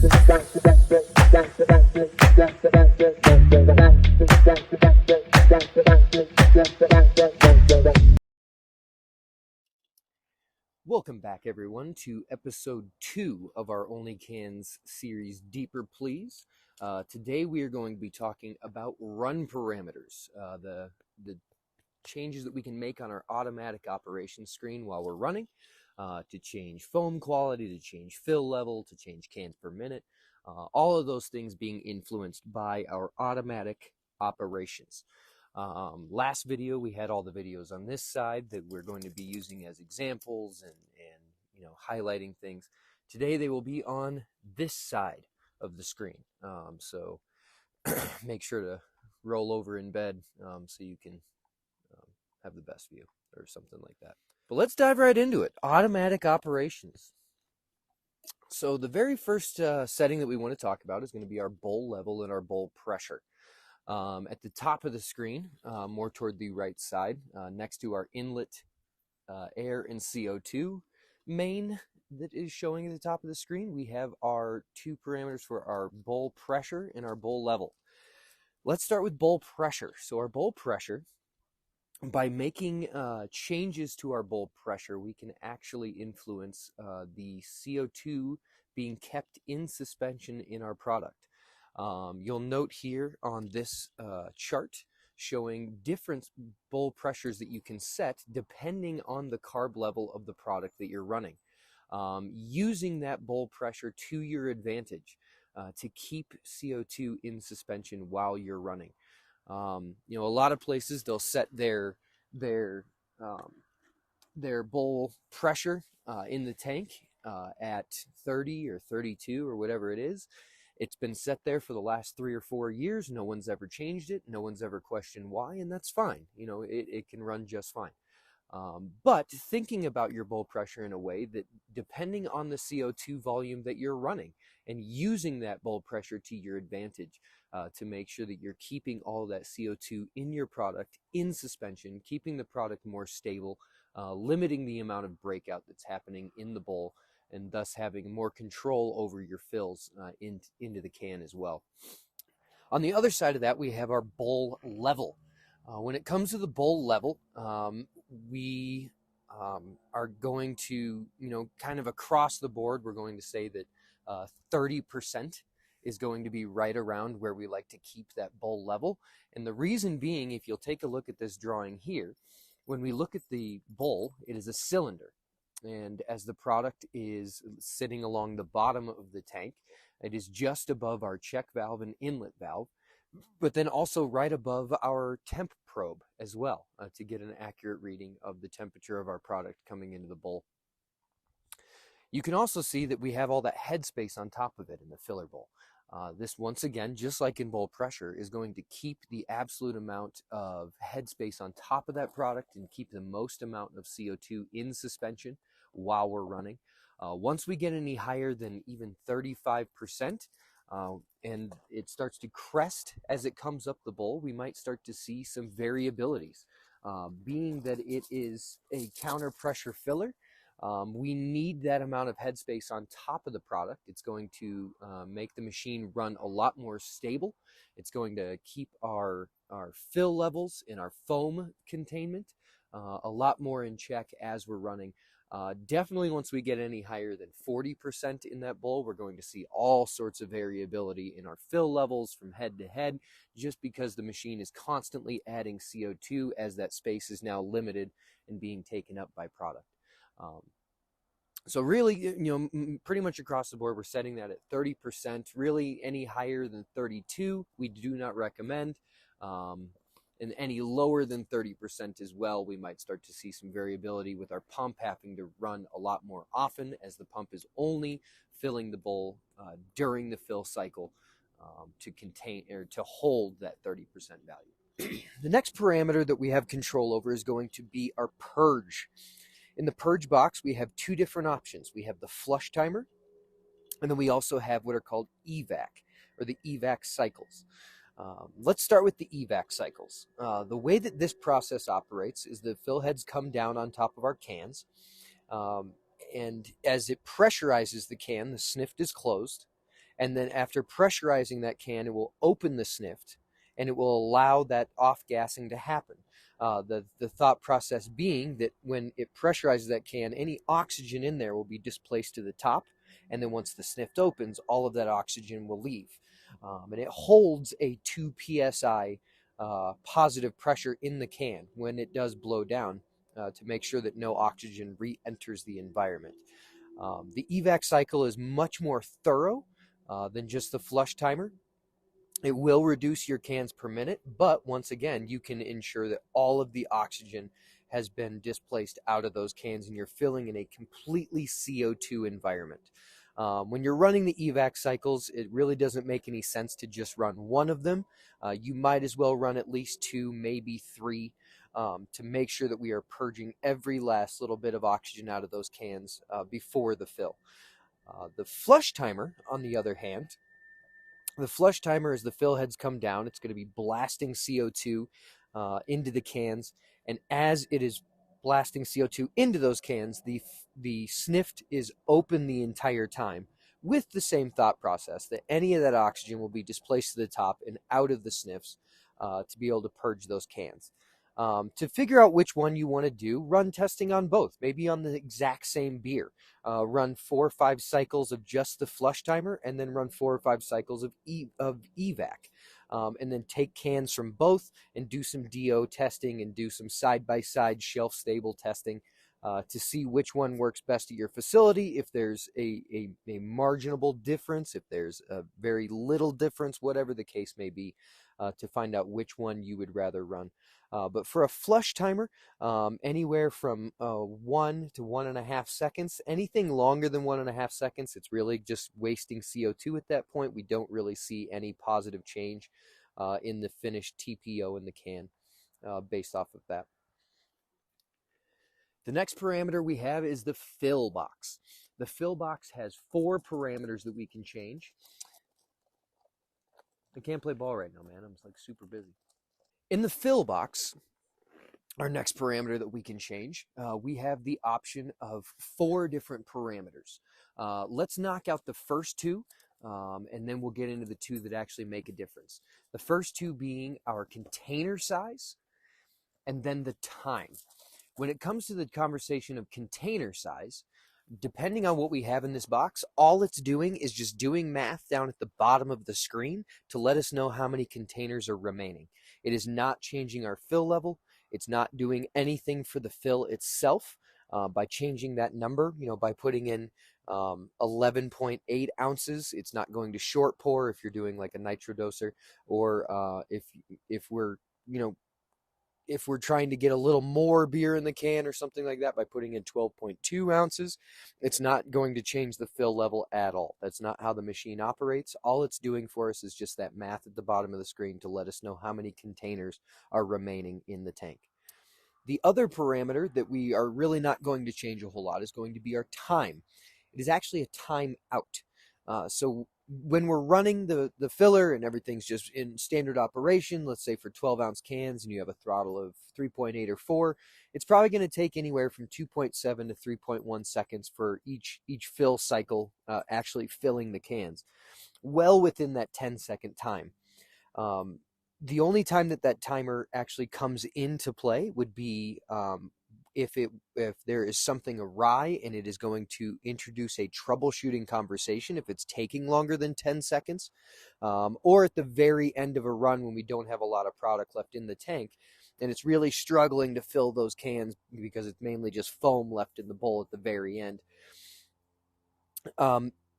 Welcome back, everyone, to episode 2 of our OnlyCans series, Deeper Please. Today we are going to be talking about run parameters, the changes that we can make on our automatic operation screen while we're running, to change foam quality, to change fill level, to change cans per minute, all of those things being influenced by our automatic operations. Last video, we had all the videos on this side that we're going to be using as examples and highlighting things. Today they will be on this side of the screen. So make sure to roll over in bed so you can have the best view or something like that. But let's dive right into it. Automatic operations. So the very first setting that we want to talk about is going to be our bowl level and our bowl pressure. At the top of the screen, more toward the right side, next to our inlet air and CO2 main that is showing at the top of the screen, we have our two parameters for our bowl pressure and our bowl level. Let's start with bowl pressure. So our bowl pressure, by making changes to our bowl pressure, we can actually influence the CO2 being kept in suspension in our product. You'll note here on this chart showing different bowl pressures that you can set depending on the carb level of the product that you're running. Using that bowl pressure to your advantage to keep CO2 in suspension while you're running. A lot of places they'll set their bowl pressure in the tank at 30 or 32 or whatever it is. It's been set there for the last 3 or 4 years. No one's ever changed it. No one's ever questioned why, and that's fine. It can run just fine. But thinking about your bowl pressure in a way that, depending on the CO2 volume that you're running, and using that bowl pressure to your advantage to make sure that you're keeping all that CO2 in your product in suspension, keeping the product more stable, limiting the amount of breakout that's happening in the bowl, and thus having more control over your fills into the can as well. On the other side of that, we have our bowl level. When it comes to the bowl level, we are going to, kind of across the board, we're going to say that 30% is going to be right around where we like to keep that bowl level. And the reason being, if you'll take a look at this drawing here, when we look at the bowl, it is a cylinder. And as the product is sitting along the bottom of the tank, it is just above our check valve and inlet valve, but then also right above our temp probe as well, to get an accurate reading of the temperature of our product coming into the bowl. You can also see that we have all that headspace on top of it in the filler bowl. This, once again, just like in bowl pressure, is going to keep the absolute amount of headspace on top of that product and keep the most amount of CO2 in suspension while we're running. Once we get any higher than even 35%, and it starts to crest as it comes up the bowl, we might start to see some variabilities. Being that it is a counter pressure filler, we need that amount of headspace on top of the product. It's going to make the machine run a lot more stable. It's going to keep our fill levels and our foam containment a lot more in check as we're running. Definitely once we get any higher than 40% in that bowl, we're going to see all sorts of variability in our fill levels from head to head, just because the machine is constantly adding CO2 as that space is now limited and being taken up by product. So really, pretty much across the board, we're setting that at 30%. Really, any higher than 32, we do not recommend. And any lower than 30% as well, we might start to see some variability with our pump having to run a lot more often, as the pump is only filling the bowl during the fill cycle to contain or to hold that 30% value. The next parameter that we have control over is going to be our purge. In the purge box, we have two different options. We have the flush timer, and then we also have what are called evac, or the evac cycles. Let's start with the evac cycles. The way that this process operates is the fill heads come down on top of our cans, and as it pressurizes the can, the sniff is closed, And then after pressurizing that can, it will open the sniff and it will allow that off-gassing to happen. The thought process being that when it pressurizes that can, any oxygen in there will be displaced to the top, and then once the sniff opens, all of that oxygen will leave. And it holds a 2 psi positive pressure in the can when it does blow down to make sure that no oxygen re-enters the environment. The evac cycle is much more thorough than just the flush timer. It will reduce your cans per minute, but once again, you can ensure that all of the oxygen has been displaced out of those cans and you're filling in a completely CO2 environment. When you're running the evac cycles, it really doesn't make any sense to just run one of them. You might as well run at least 2, maybe 3, to make sure that we are purging every last little bit of oxygen out of those cans before the fill. The flush timer, on the other hand, the flush timer, as the fill heads come down, it's going to be blasting CO2 into the cans. And as it is blasting CO2 into those cans, the sniffed is open the entire time with the same thought process that any of that oxygen will be displaced to the top and out of the sniffs to be able to purge those cans. To figure out which one you want to do, run testing on both, maybe on the exact same beer. Run 4 or 5 cycles of just the flush timer, and then run 4 or 5 cycles of evac. And then take cans from both and do some DO testing and do some side-by-side shelf-stable testing to see which one works best at your facility. If there's a marginable difference, if there's a very little difference, whatever the case may be, to find out which one you would rather run. But for a flush timer, anywhere from 1 to 1.5 seconds, anything longer than 1.5 seconds, it's really just wasting CO2 at that point. We don't really see any positive change in the finished TPO in the can based off of that. The next parameter we have is the fill box. The fill box has 4 parameters that we can change. I can't play ball right now, man. I'm like super busy. In the fill box, our next parameter that we can change, we have the option of 4 different parameters. Let's knock out the first 2, and then we'll get into the 2 that actually make a difference. The first 2 being our container size and then the time. When it comes to the conversation of container size, depending on what we have in this box, all it's doing is just doing math down at the bottom of the screen to let us know how many containers are remaining. It is not changing our fill level. It's not doing anything for the fill itself by changing that number, by putting in 11.8 ounces. It's not going to short pour if you're doing like a nitro doser, or if we're, if we're trying to get a little more beer in the can or something like that by putting in 12.2 ounces, it's not going to change the fill level at all. That's not how the machine operates. All it's doing for us is just that math at the bottom of the screen to let us know how many containers are remaining in the tank. The other parameter that we are really not going to change a whole lot is going to be our time. It is actually a time out. So when we're running the filler and everything's just in standard operation, let's say for 12-ounce cans and you have a throttle of 3.8 or 4, it's probably going to take anywhere from 2.7 to 3.1 seconds for each fill cycle actually filling the cans, well within that 10-second time. The only time that timer actually comes into play would be if there is something awry and it is going to introduce a troubleshooting conversation, if it's taking longer than 10 seconds, or at the very end of a run when we don't have a lot of product left in the tank and it's really struggling to fill those cans because it's mainly just foam left in the bowl at the very end.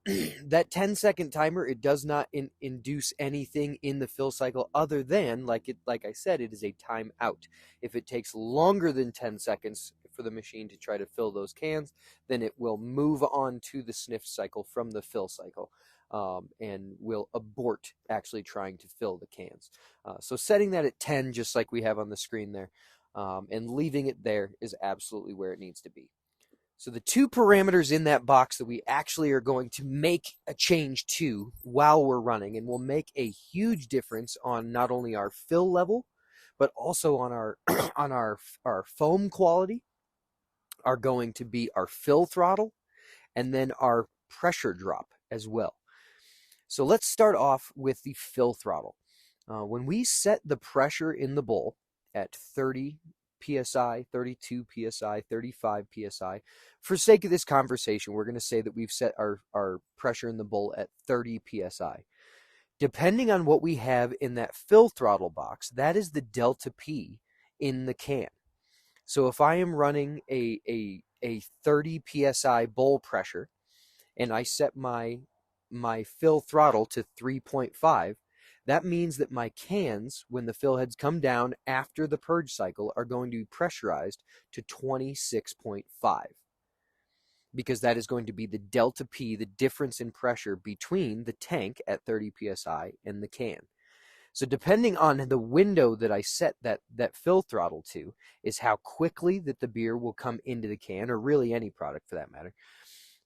That 10-second timer, it does not induce anything in the fill cycle other than, like I said, it is a timeout. If it takes longer than 10 seconds for the machine to try to fill those cans, then it will move on to the sniff cycle from the fill cycle and will abort actually trying to fill the cans. So setting that at 10, just like we have on the screen there, and leaving it there is absolutely where it needs to be. So the 2 parameters in that box that we actually are going to make a change to while we're running and will make a huge difference on not only our fill level, but also on our on our foam quality, are going to be our fill throttle and then our pressure drop as well. So let's start off with the fill throttle. When we set the pressure in the bowl at 30 psi, 32 psi, 35 psi, for sake of this conversation, we're going to say that we've set our pressure in the bowl at 30 psi. Depending on what we have in that fill throttle box, that is the delta P in the can. So if I am running a 30 psi bowl pressure and I set my fill throttle to 3.5, that means that my cans, when the fill heads come down after the purge cycle, are going to be pressurized to 26.5, because that is going to be the delta P, the difference in pressure between the tank at 30 psi and the can. So depending on the window that I set that fill throttle to is how quickly that the beer will come into the can, or really any product for that matter.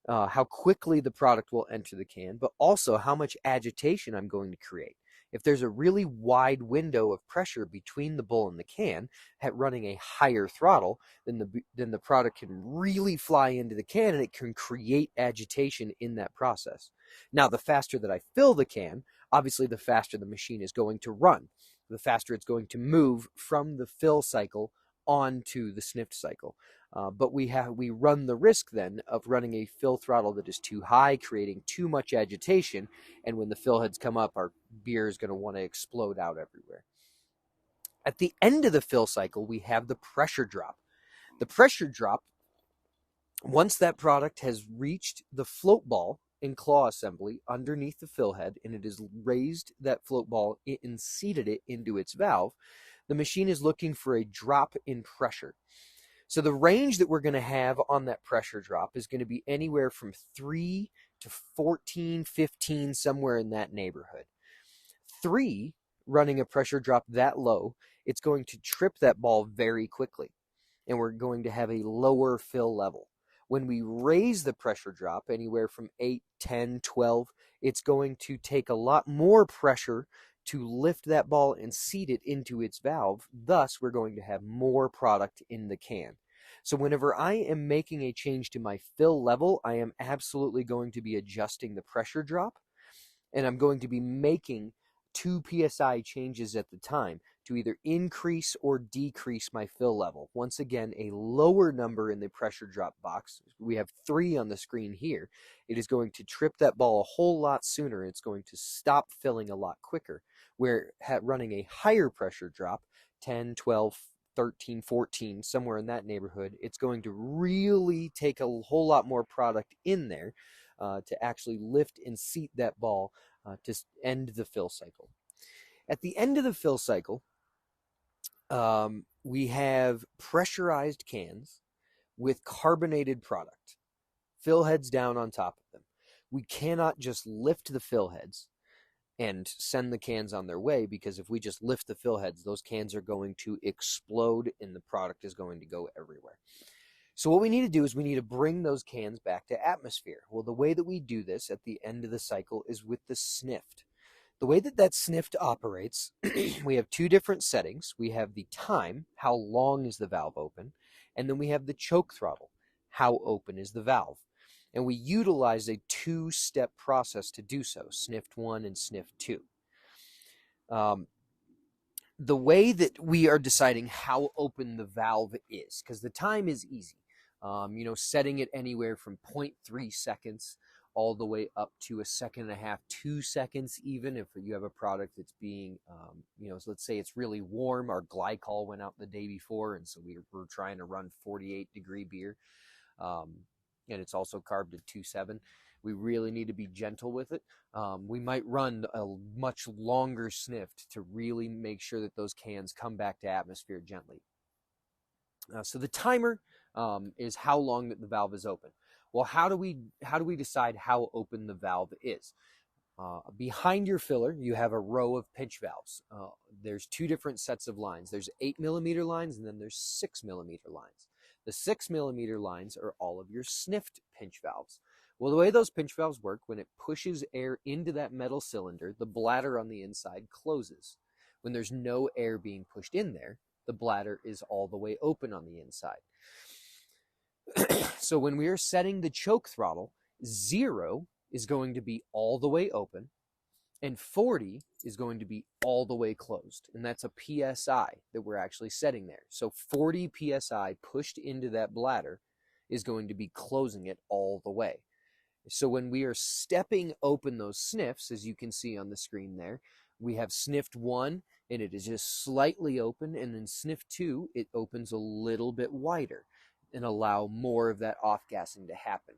How quickly the product will enter the can, but also how much agitation I'm going to create. If there's a really wide window of pressure between the bowl and the can, running a higher throttle, then the product can really fly into the can, and it can create agitation in that process. Now, the faster that I fill the can, obviously the faster the machine is going to run, the faster it's going to move from the fill cycle onto the sniff cycle. But we run the risk then of running a fill throttle that is too high, creating too much agitation, and when the fill heads come up, our beer is going to want to explode out everywhere. At the end of the fill cycle, we have the pressure drop. The pressure drop, once that product has reached the float ball and claw assembly underneath the fill head, and it has raised that float ball and seated it into its valve, the machine is looking for a drop in pressure. So the range that we're going to have on that pressure drop is going to be anywhere from 3 to 14, 15, somewhere in that neighborhood. 3, running a pressure drop that low, it's going to trip that ball very quickly, and we're going to have a lower fill level. When we raise the pressure drop anywhere from 8, 10, 12, it's going to take a lot more pressure to lift that ball and seat it into its valve. Thus, we're going to have more product in the can. So whenever I am making a change to my fill level, I am absolutely going to be adjusting the pressure drop, and I'm going to be making 2 psi changes at the time to either increase or decrease my fill level. Once again, a lower number in the pressure drop box. We have 3 on the screen here. It is going to trip that ball a whole lot sooner. It's going to stop filling a lot quicker. Where running a higher pressure drop, 10, 12, 13, 14, somewhere in that neighborhood, it's going to really take a whole lot more product in there to actually lift and seat that ball to end the fill cycle. At the end of the fill cycle, we have pressurized cans with carbonated product. Fill heads down on top of them. We cannot just lift the fill heads and send the cans on their way, because if we just lift the fill heads, those cans are going to explode and the product is going to go everywhere. So what we need to do is we need to bring those cans back to atmosphere. Well, the way that we do this at the end of the cycle is with the sniffed. The way that sniffed operates, we have 2 different settings. We have the time, how long is the valve open, and then we have the choke throttle, how open is the valve. And we utilize a 2-step process to do so, sniffed 1 and sniffed 2. The way that we are deciding how open the valve is, because the time is easy, setting it anywhere from 0.3 seconds all the way up to 1.5 seconds, 2 seconds even, if you have a product that's being, so let's say it's really warm, our glycol went out the day before, and so we're trying to run 48-degree beer. And it's also carved at 2.7. We really need to be gentle with it. We might run a much longer sniffed to really make sure that those cans come back to atmosphere gently. So the timer is how long that the valve is open. Well, how do we decide how open the valve is? Behind your filler, you have a row of pinch valves. There's 2 different sets of lines. There's 8mm lines, and then there's 6mm lines. The 6mm lines are all of your sniffed pinch valves. Well, the way those pinch valves work, when it pushes air into that metal cylinder, the bladder on the inside closes. When there's no air being pushed in there, the bladder is all the way open on the inside. So when we are setting the choke throttle, 0 is going to be all the way open, And 40 is going to be all the way closed. And that's a PSI that we're actually setting there. So 40 PSI pushed into that bladder is going to be closing it all the way. So when we are stepping open those sniffs, as you can see on the screen there, we have sniffed 1 and it is just slightly open, and then sniff 2, it opens a little bit wider and allow more of that off-gassing to happen.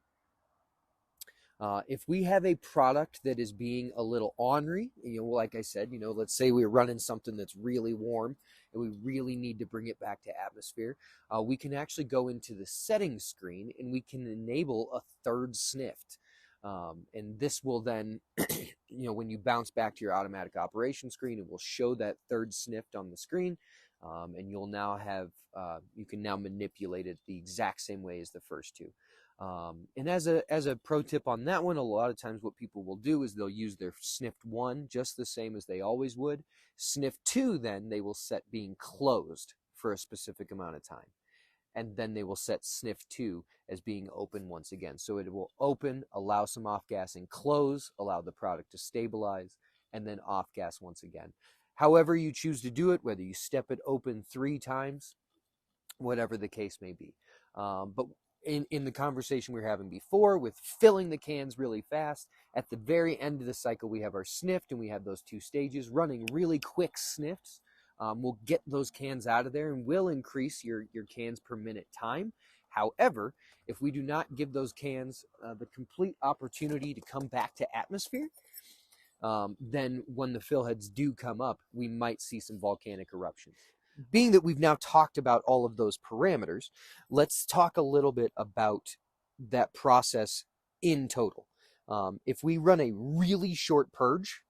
If we have a product that is being a little ornery, like I said, let's say we're running something that's really warm and we really need to bring it back to atmosphere, we can actually go into the settings screen and we can enable a third snift. And this will then, when you bounce back to your automatic operation screen, it will show that third snift on the screen. And you'll now have, you can now manipulate it the exact same way as the first two. And as a pro tip on that one, a lot of times what people will do is they'll use their sniffed 1 just the same as they always would. Sniff 2, then they will set being closed for a specific amount of time. And then they will set sniff 2 as being open once again. So it will open, allow some off-gassing, close, allow the product to stabilize, and then off-gas once again. However you choose to do it, whether you step it open 3 times, whatever the case may be. But in the conversation we were having before with filling the cans really fast, at the very end of the cycle we have our sniffed, and we have those 2 stages running really quick sniffs. We'll get those cans out of there and will increase your cans per minute time. However, if we do not give those cans the complete opportunity to come back to atmosphere, then when the fill heads do come up, we might see some volcanic eruptions. Being that we've now talked about all of those parameters, let's talk a little bit about that process in total. If we run a really short purge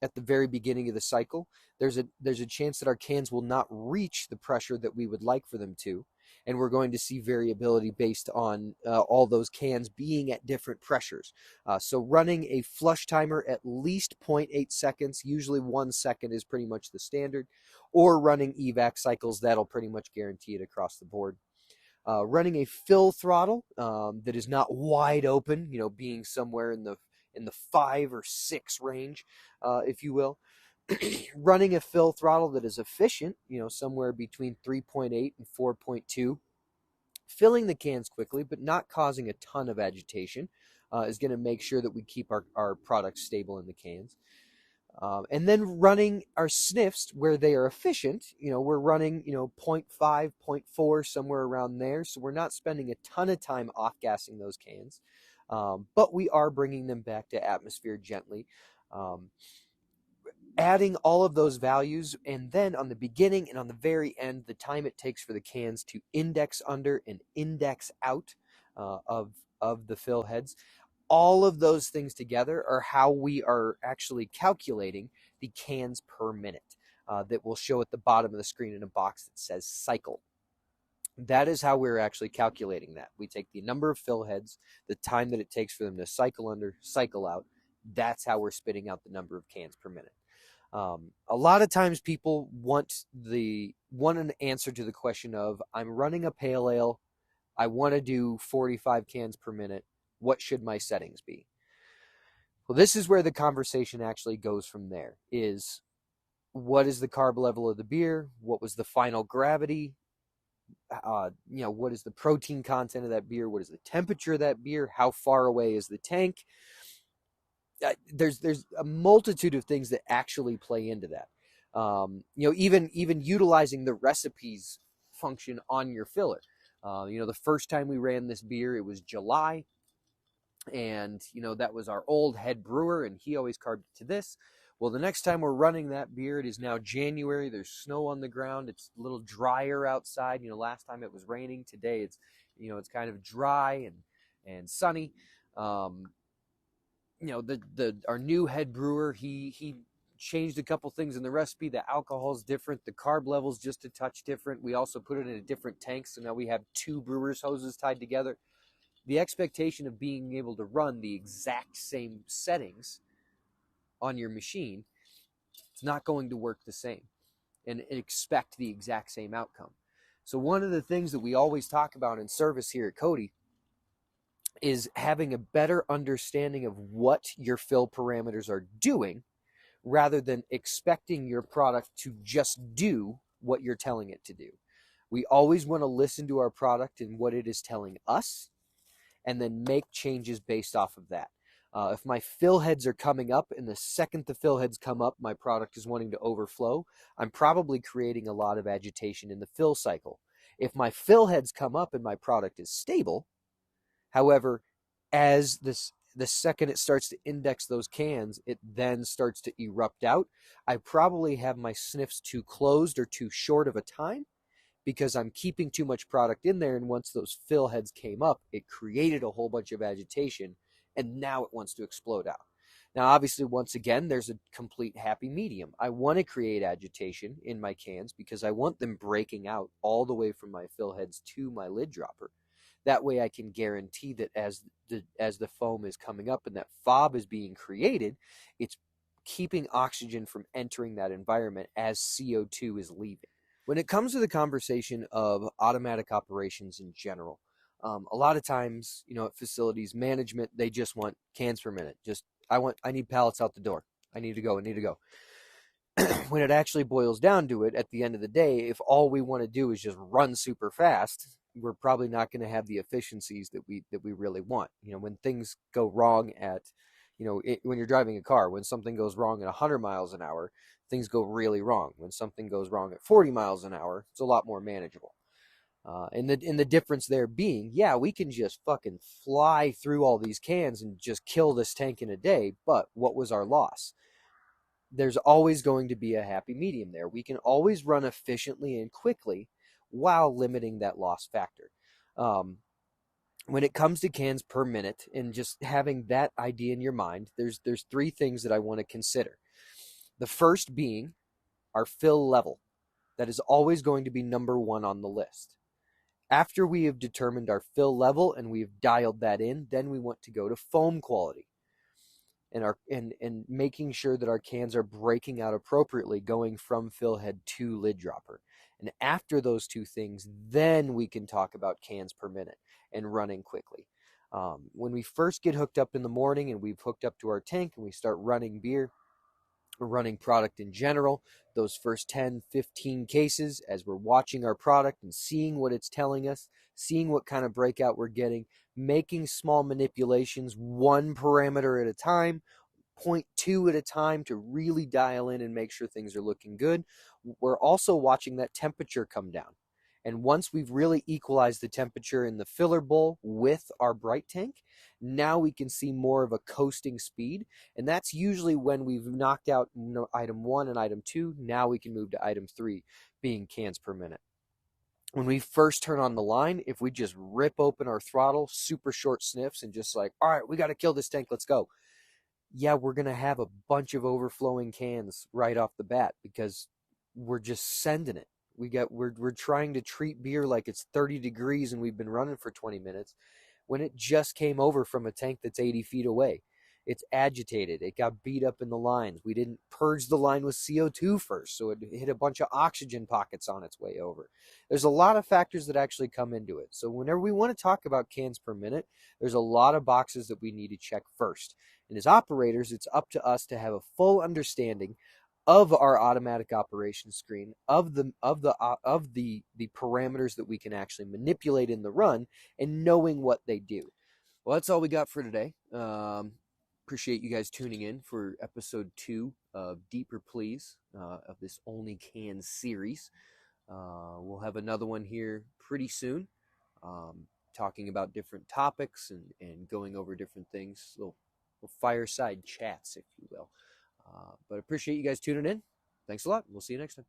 at the very beginning of the cycle, there's a chance that our cans will not reach the pressure that we would like for them to, and we're going to see variability based on all those cans being at different pressures. So running a flush timer at least 0.8 seconds, usually 1 second is pretty much the standard, or running evac cycles, that'll pretty much guarantee it across the board. Running a fill throttle that is not wide open, being somewhere in the 5 or 6 range, if you will. Running a fill throttle that is efficient, somewhere between 3.8 and 4.2. Filling the cans quickly, but not causing a ton of agitation, is going to make sure that we keep our products stable in the cans. And then running our sniffs where they are efficient, we're running, 0.5, 0.4, somewhere around there. So we're not spending a ton of time off-gassing those cans, but we are bringing them back to atmosphere gently. Adding all of those values, and then on the beginning and on the very end, the time it takes for the cans to index under and index out of the fill heads. All of those things together are how we are actually calculating the cans per minute that will show at the bottom of the screen in a box that says cycle. That is how we're actually calculating that. We take the number of fill heads, the time that it takes for them to cycle under, cycle out. That's how we're spitting out the number of cans per minute. A lot of times people want an answer to the question of, I'm running a pale ale, I want to do 45 cans per minute. What should my settings be? Well, this is where the conversation actually goes from there, is what is the carb level of the beer? What was the final gravity? What is the protein content of that beer? What is the temperature of that beer? How far away is the tank? There's a multitude of things that actually play into that. Even utilizing the recipes function on your filler. The first time we ran this beer, it was July. And, that was our old head brewer, and he always carbed it to this. Well, the next time we're running that beer, it is now January. There's snow on the ground. It's a little drier outside. Last time it was raining. Today it's, it's kind of dry and sunny. Our new head brewer, he changed a couple things in the recipe. The alcohol's different. The carb level's just a touch different. We also put it in a different tank, so now we have 2 brewer's hoses tied together. The expectation of being able to run the exact same settings on your machine, it's not going to work the same and expect the exact same outcome. So one of the things that we always talk about in service here at Codi is having a better understanding of what your fill parameters are doing rather than expecting your product to just do what you're telling it to do. We always want to listen to our product and what it is telling us, and then make changes based off of that. If my fill heads are coming up, and the second the fill heads come up, my product is wanting to overflow, I'm probably creating a lot of agitation in the fill cycle. If my fill heads come up and my product is stable, however, as the second it starts to index those cans, it then starts to erupt out. I probably have my sniffs too closed or too short of a time, because I'm keeping too much product in there, and once those fill heads came up, it created a whole bunch of agitation, and now it wants to explode out. Now, obviously, once again, there's a complete happy medium. I want to create agitation in my cans because I want them breaking out all the way from my fill heads to my lid dropper. That way I can guarantee that as the foam is coming up and that fob is being created, it's keeping oxygen from entering that environment as CO2 is leaving. When it comes to the conversation of automatic operations in general, a lot of times, at facilities management, they just want cans per minute. I need pallets out the door. I need to go. When it actually boils down to it, at the end of the day, if all we want to do is just run super fast, we're probably not going to have the efficiencies that we really want. When things go wrong when you're driving a car, when something goes wrong at 100 miles an hour, things go really wrong. When something goes wrong at 40 miles an hour, it's a lot more manageable. And the difference there being, yeah, we can just fucking fly through all these cans and just kill this tank in a day, but what was our loss? There's always going to be a happy medium there. We can always run efficiently and quickly while limiting that loss factor. When it comes to cans per minute and just having that idea in your mind, there's three things that I want to consider. The first being our fill level. That is always going to be number one on the list. After we have determined our fill level and we've dialed that in, then we want to go to foam quality and making sure that our cans are breaking out appropriately, going from fill head to lid dropper. And after those two things, then we can talk about cans per minute and running quickly. When we first get hooked up in the morning and we've hooked up to our tank and we start running beer, or running product in general, those first 10, 15 cases, as we're watching our product and seeing what it's telling us, seeing what kind of breakout we're getting, making small manipulations, one parameter at a time, 0.2 at a time, to really dial in and make sure things are looking good. We're also watching that temperature come down. And once we've really equalized the temperature in the filler bowl with our bright tank, now we can see more of a coasting speed. And that's usually when we've knocked out item 1 and item 2. Now we can move to item 3, being cans per minute. When we first turn on the line, if we just rip open our throttle, super short sniffs, and just like, all right, we got to kill this tank, let's go. Yeah, we're going to have a bunch of overflowing cans right off the bat because we're just sending it. We're trying to treat beer like it's 30 degrees and we've been running for 20 minutes when it just came over from a tank that's 80 feet away. It's agitated. It got beat up in the lines. We didn't purge the line with CO2 first, so it hit a bunch of oxygen pockets on its way over. There's a lot of factors that actually come into it. So whenever we want to talk about cans per minute, there's a lot of boxes that we need to check first. And as operators, it's up to us to have a full understanding of our automatic operation screen, of the parameters that we can actually manipulate in the run, and knowing what they do. Well, that's all we got for today. Appreciate you guys tuning in for episode 2 of Deeper Please of this OnlyCans series. We'll have another one here pretty soon, talking about different topics and going over different things, little fireside chats, if you will. But appreciate you guys tuning in. Thanks a lot. We'll see you next time.